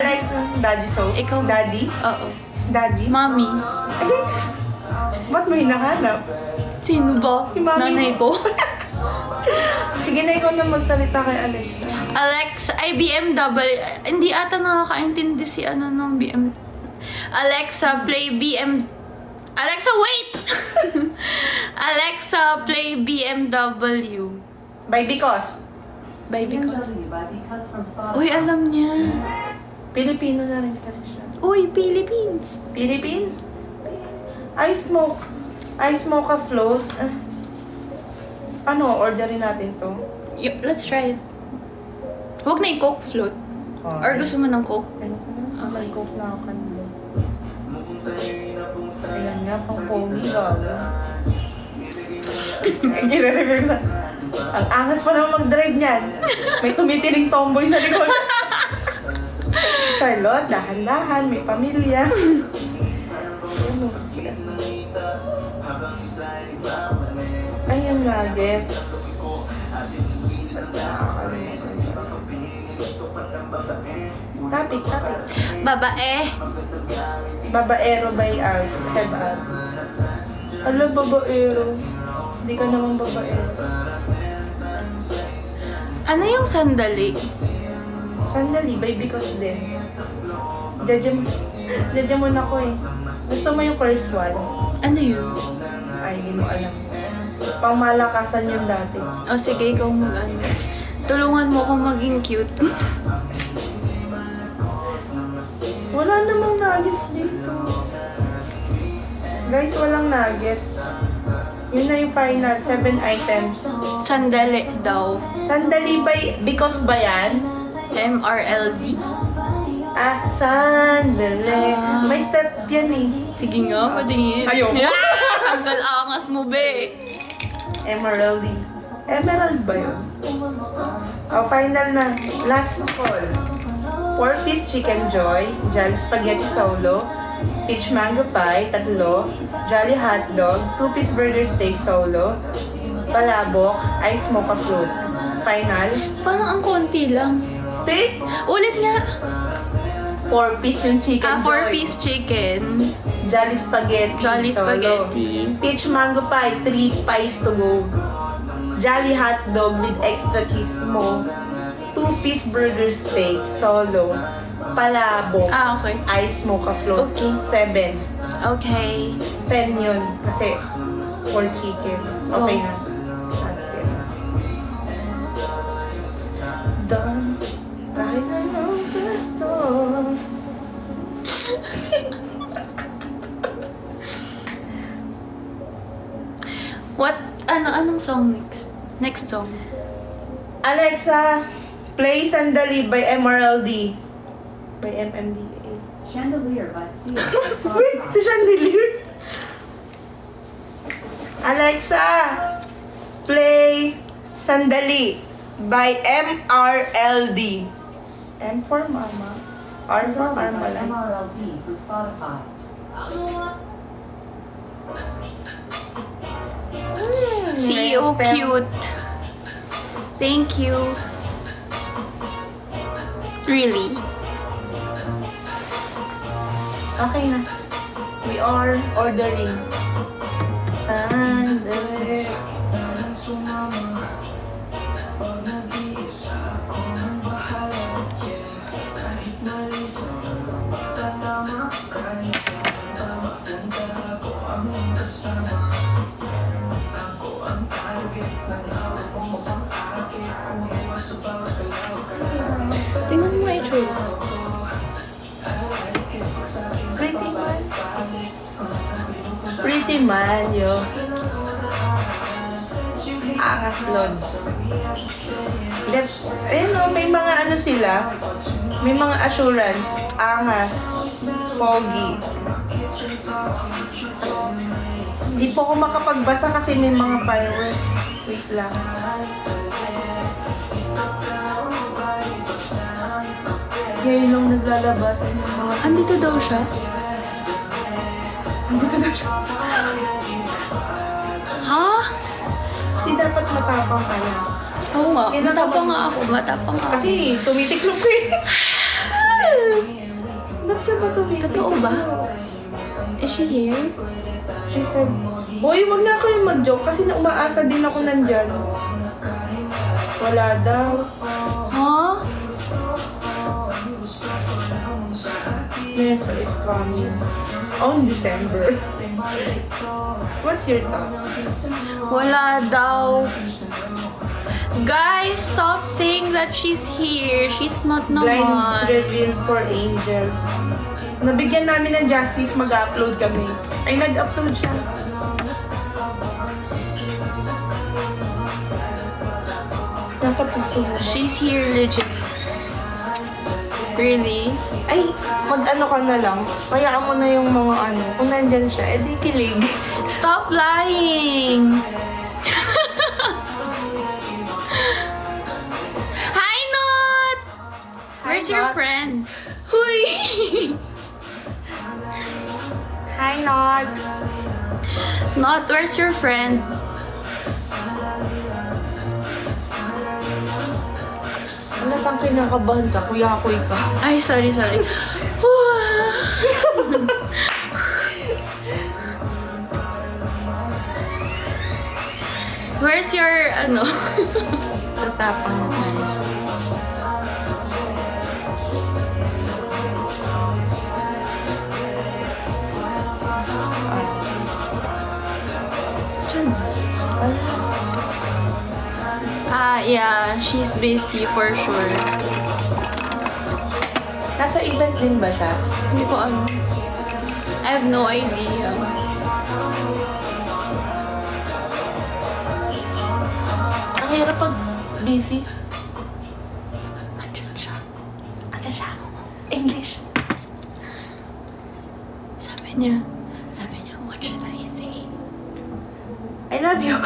Alexa, daddy so? Ikaw. Daddy? Oo. Daddy? Mami. Ba't mo hinahanap? Sino ba? Si Mami. Nanay ko. Sige na, ikaw na magsalita kay Alexa. Ay BMW. Hindi ata nakakaintindi si ano ng BM. Alexa, play BM. Alexa, wait! Alexa, play BMW. By because. Baby ko. BMW by Because from Spotify. Uy, alam niya. Pilipino na rin kasi siya. Uy, Philippines. Philippines? I smoke a float. Ano, orderin natin to? Let's try it. Huwag na yung Coke float. Or gusto mo ng Coke? Ano ko na? Okay. May coke na ako kanila. Ayan nga, pang pogi gawa. Gire-review ko sa... Ang angas pa naman mag-drive niyan. May tumitiling tomboy sa likod. Charlotte, dahan-dahan, may pamilya. Ayun nuggets. Topic. Babae. Babaero by Art. Head Art. Ala, babaero. Hindi ka naman babaero. Ano yung sandali? Sandali, by because din. Judge mo na ko eh. Gusto mo yung first one? Ano yun? Ay, hindi mo alam. Pangmalakasan yun dati. O sige, ikaw mag-ano. Tulungan mo akong maging cute. Wala namang nuggets dito. Guys, walang nuggets. Yun na yung final, 7 items. Sandali daw. Sandali ba, because ba yan? MRLD. Ah, sandali. May step yan eh. Sige nga, padingin. Ayaw. Tanggal angas mo, be. Emerald. Emerald ba yun? Oh, final na. Last call. 4-piece chicken joy, Jolly spaghetti solo, peach mango pie, 3, Jolly hotdog, 2-piece burger steak solo, palabok, ice mocha float. Final. Parang ang konti lang. Take Ulit nga. 4-piece yung chicken joy. 4-piece chicken. Jolly spaghetti Jolly solo. spaghetti. Peach mango pie, 3 pies to go. Jolly hotdog with extra cheese mo. 2-piece burger steak solo. Palabok. Okay. Ice mocha float. Okay. 7. Okay. 10 yun. Kasi 4 chicken. Okay Oh. na. Done. Kahit anong gusto. What? Anong song next? Next song. Alexa, play Sandali by MRLD. By MMDA. Chandelier by Sia from Wait, Spotify. si Chandelier. Alexa, play Sandali by MRLD. M for Mama. R for By Marmalade. MRLD from Spotify. See you, cute. Thank you. Really? Okay na. We are ordering. Sandali. Tingnan mo ito. Pretty man. Pretty man, yo. Angas lods. Ayun no, may mga ano sila. May mga assurance. Angas. Pogi. Hindi po ako makapagbasa kasi may mga fireworks. Wait lang. Ngayon lang naglalabas yung mga... Andito daw siya. Andito na siya. Ha? Kasi dapat matapang ka na. Oo nga. Matapang nga ako. Matapang nga ako. Kasi tumitiklop ko eh. Ba't siya ba tumingin? Totoo ba? Is she here? She said, boy, wag na kayo mag-joke kasi na umaasa din ako nandyan. Wala daw. Huh? Nessa is coming on December. What's your thought? Wala daw. Guys, stop saying that she's here. She's not Blind naman. reveal for Angel. Nabigyan namin ng justice, mag-upload kami. Ay, nag-upload siya. Nasa puso mo. She's here legit. Really? Ay, mag-ano ka na lang. Hayaan mo na yung mga ano. Kung nandyan siya, edi kilig. Stop lying! Hi, Not! Where's your Not. friend? Huy! Hi, Not. Not, where's your friend? Ano pang kinakabahan ka? Kuya-kuy ka. Ay, sorry. Where's your, ano? Tatapang mo tayo. Yeah, she's busy for sure. Nasa event din ba siya? Hindi ko alam. I have no idea. Ang hirap pag busy. Andiyan siya. Andiyan siya. English. Sabi niya, what should I say? I love you.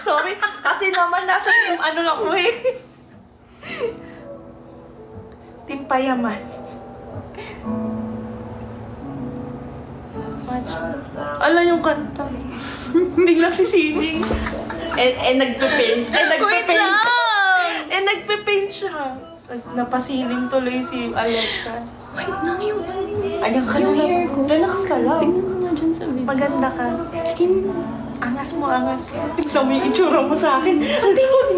Sorry, kasi naman nasa team ano lang ko eh. Team Payaman. Ala yung kanta. Biglang sisining. Nagpe-paint. Wait lang! Nagpe-paint siya. Napasiling tuloy si Alexa. Wait lang yung... Ayan ka Yung lang. hair ko. Relax ka lang. Tingnan mo nga dyan sa video. Maganda ka. Hindi. Angas mo, angas. Tignan mo yung itsura mo sa akin. Ang tingin.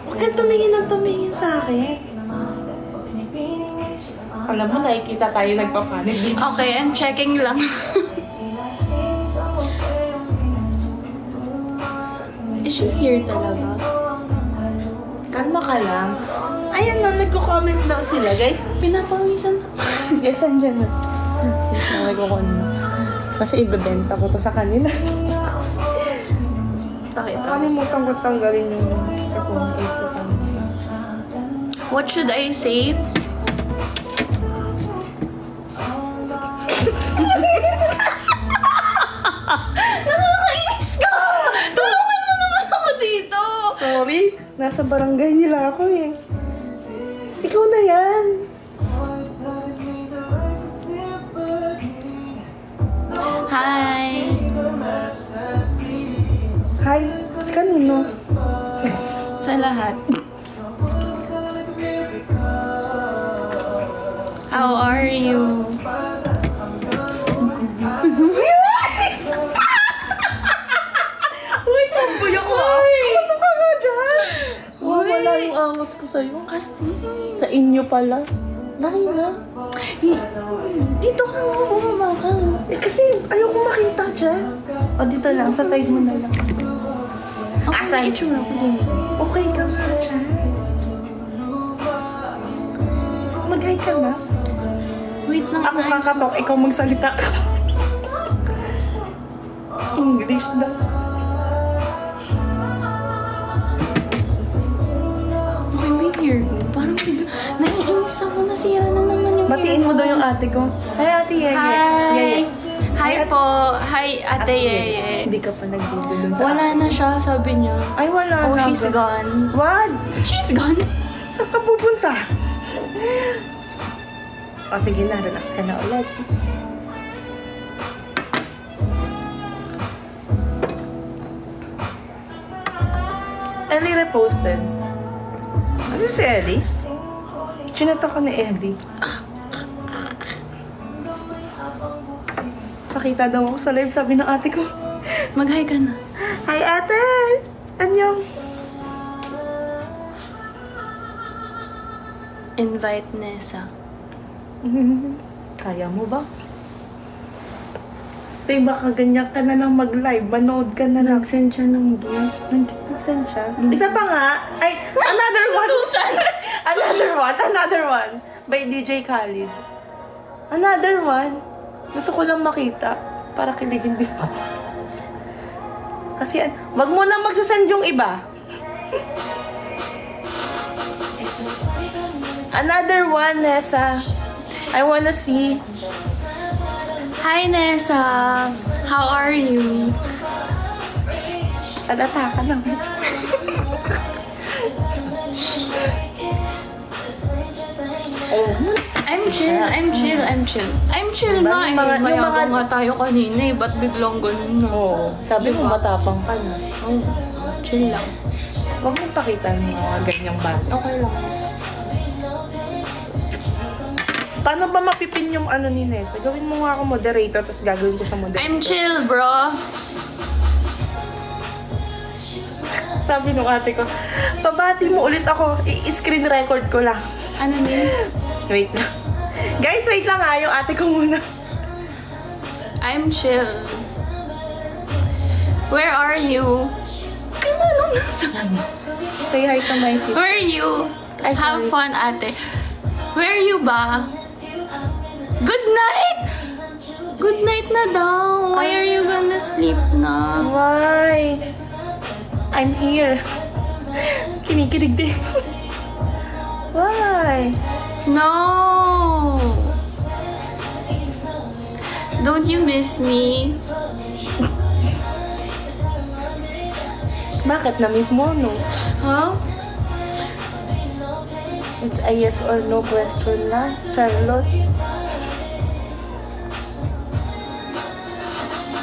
Huwag kang tumingin ng tumingin sa akin. Alam mo, nakikita tayo nagpapanig dito. Okay, I'm checking lang. Is she here talaga? Kalma ka lang. Ayan na, nagko-comment daw sila, guys. Pinapawisan na. Guys, andyan na. Nagko-comment. Kasi ibebenta ko to sa kanila. Pakita. Kalimutan ko tanggalin yung phone case ko. What should I say? Nakakainis ka! Tulungan mo naman ako dito! Sorry, nasa barangay nila ako eh. Ikaw na yan. Hi! Hi, sa kanino? Sa lahat. How are you? Uy, pambuy ako ah. Ano ka nga dyan? Wow, wala yung angas ko sa'yo. Kasi, Sa inyo pala. Dahil na. dito ka nga bumaba ka. Eh kasi ayoko makita dyan. O dito lang, sa side mo na lang. Asan? Itsura ko din. Okay ka nga dyan. Mag-hi ka na. Wait lang. Ako kakatok, ikaw magsalita. English daw. Okay, may hair ko. Parang naiinis ako. Nasira na naman yung Batiin mo daw yung ate ko. Hi, ate Yeye. Hi! Yeye. Hi po! Hi, Ate Yeye. Hindi ka pa nag-google dun sa Wala na siya, sabi niya. Ay, wala Oh, na. she's gone. What? She's gone? Saan ka pupunta? O sige na, relax ka na ulit. Ellie reposted. Ano si Ellie? Chinat ako ni Eddie. Pakita daw ako sa live, sabi ng ate ko. Mag-hi ka na. Hi ate! Anyong? Invite Nessa. Kaya mo ba? Tay, baka ganyan ka na lang mag-live. Manood ka na lang. Nag-send siya ng gift. Nag-send siya. Isa pa nga. Ay, another one. Another one. By DJ Khalid. Another one. Gusto ko lang makita. Para kiligin din ako. Kasi, wag mo na magsasend yung iba. Another one, Nessa. I wanna see. Hi, Nessa. How are you? Alata ka lang. Oh. I'm chill. I'm chill Diba, nga eh. yung mga- Mayabang nga tayo kanina eh. Ba't biglang ganun na? Oo. Sabi mo matapang ka na. Oh, chill lang. Huwag mong pakita ng mga ganyang bata. Okay lang. Paano ba mapipin yung ano ni Nessa? Gawin mo nga ako moderator, tapos gagawin ko siya moderator. I'm chill, bro. Sabi nung ate ko, pabati mo ulit ako, i-screen record ko lang. Ano yun? Wait lang. Guys, wait lang ha, yung ate ko muna. I'm chill. Where are you? Say hi to my sister. Where are you? Ay, Have sorry. fun, ate. Where are you ba? Good night! Good night na daw. Why are you gonna sleep na? Why? I'm here. Kinikilig din. Why? No! Don't you miss me? Bakit na-miss mo, no? Huh? It's a yes or no question lang, Charlotte.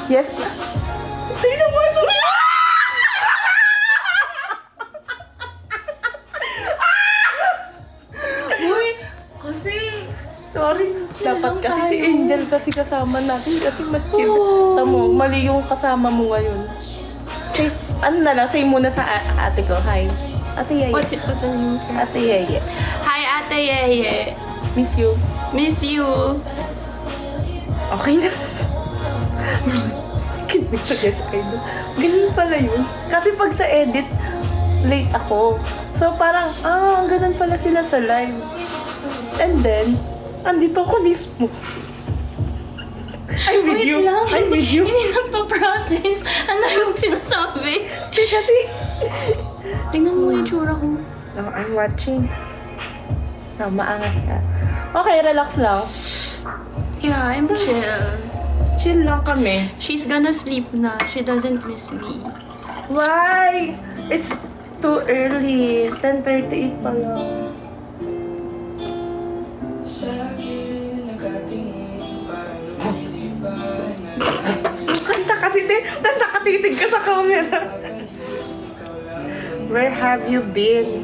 Yes na. Tingnan mo ito. Uy! Kasi... Sorry. Dapat lang kasi si tayo. Angel kasi kasama natin kasi mas chill. Oh. Tamo, mali yung kasama mo ngayon. Say, ano na lang, say muna sa ate ko. Hi. Ate Yeye. What's the name? Ate Yeye. Hi, Ate Yeye. Miss you. Miss you. Okay na. Kinig sa guest idol. Ganun pala yun. Kasi pag sa edit, late ako. So parang, ganun pala sila sa live. And then, andito ako mismo. I'm with Wait you. lang. I'm with you. Hindi nagpa-process. Ano yung sinasabi? Kasi, Tingnan mo yung tsura ko. no, I'm watching. No, maangas ka. Okay, relax lang. Yeah, I'm chill. Chill lang kami. She's gonna sleep na. She doesn't miss me. Why? It's too early. 10:38 pa lang. Kanta kasi, te. Tapos nakatitig ka sa camera. Where have you been?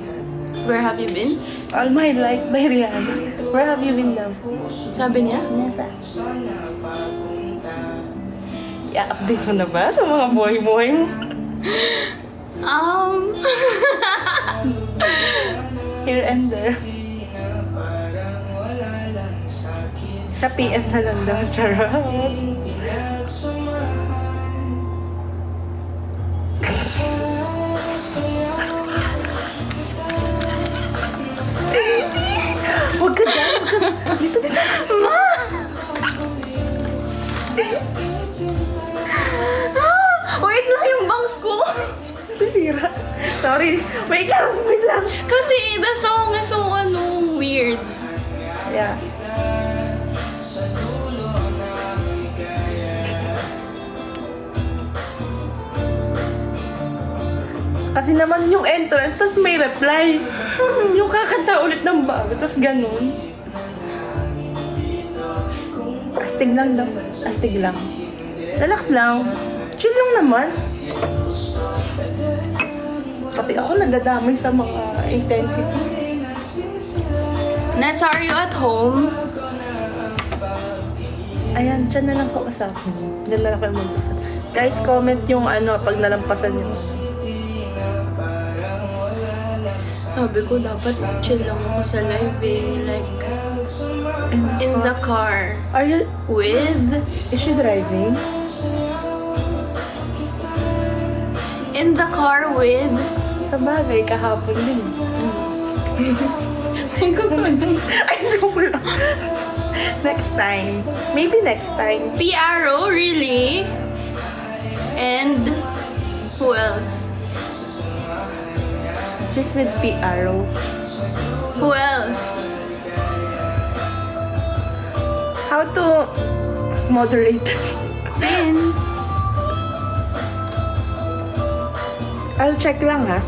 Where have you been? All my life by Rihanna. Where have you been now? Sabi niya? Nasa. I-update mo na ba sa mga buhay-buhay mo? Here and there. Sa PM na lang daw, charot. Huwag ka dyan. Dito. Ma! Wait lang yung bangs ko. Sisira. Sorry. Wait lang. Kasi the song is so weird. Yeah. Kasi naman yung entrance, tapos may reply. Yung kakanta ulit ng bago, tapos ganun. Astig lang daw. Astig lang. Relax lang. Chill lang naman. Pati ako nadadamay sa mga intensity. Nasario at home. Ayan, dyan na lang po sa akin. Dyan na lang kayo mag-usap. Guys, comment yung ano, pag nalampasan nyo. Sabi ko, dapat chill lang ako sa live eh. Like, in the car. Are you, With? is she driving? In the car with? Sa bagay, kahapon din. Ay, no lang. Next time. Maybe next time. PRO, really? And who else? Just with PRO. Who else? How to moderate? Pin. I'll check lang ha.